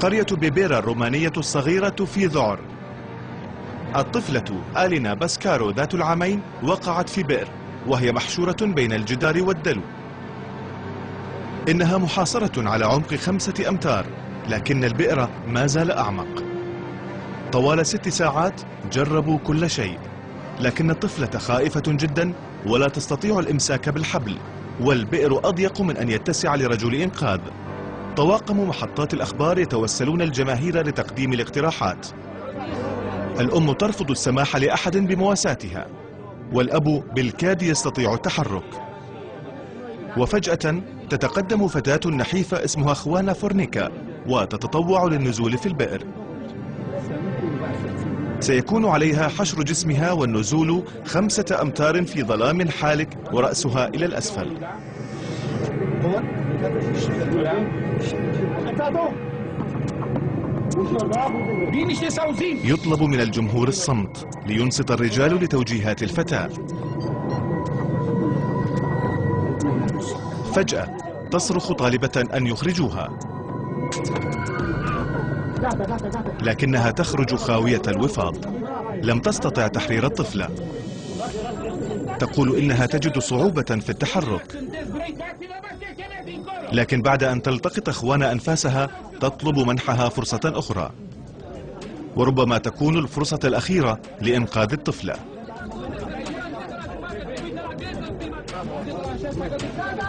قرية بيبيرا الرومانية الصغيرة في ذعر. الطفلة آلينا باسكارو ذات العامين وقعت في بئر وهي محشورة بين الجدار والدلو. إنها محاصرة على عمق 5 أمتار، لكن البئر ما زال أعمق. طوال 6 ساعات جربوا كل شيء، لكن الطفلة خائفة جدا ولا تستطيع الإمساك بالحبل، والبئر أضيق من أن يتسع لرجل إنقاذ. طواقم محطات الأخبار يتوسلون الجماهير لتقديم الاقتراحات. الأم ترفض السماح لأحد بمواساتها، والأب بالكاد يستطيع التحرك. وفجأة تتقدم فتاة نحيفة اسمها خوانا فورنيكا وتتطوع للنزول في البئر. سيكون عليها حشر جسمها والنزول 5 أمتار في ظلام حالك ورأسها إلى الأسفل. يطلب من الجمهور الصمت لينصت الرجال لتوجيهات الفتاة. فجأة تصرخ طالبة أن يخرجوها، لكنها تخرج خاوية الوفاض. لم تستطع تحرير الطفلة. تقول إنها تجد صعوبة في التحرك، لكن بعد أن تلتقط خوانا أنفاسها تطلب منحها فرصة أخرى، وربما تكون الفرصة الأخيرة لإنقاذ الطفلة.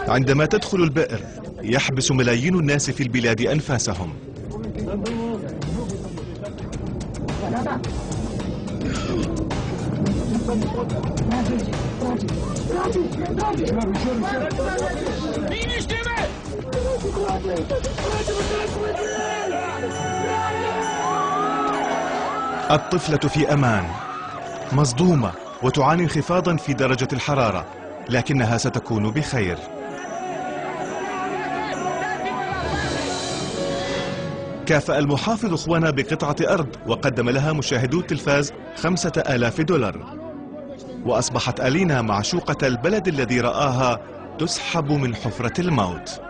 عندما تدخل البئر يحبس ملايين الناس في البلاد أنفاسهم. الطفلة في أمان، مصدومة وتعاني انخفاضا في درجة الحرارة، لكنها ستكون بخير. كافأ المحافظ خوانا بقطعة أرض وقدم لها مشاهدو التلفاز 5000 دولار، وأصبحت آلينا معشوقة البلد الذي رآها تسحب من حفرة الموت.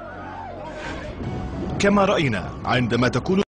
كما رأينا عندما تكون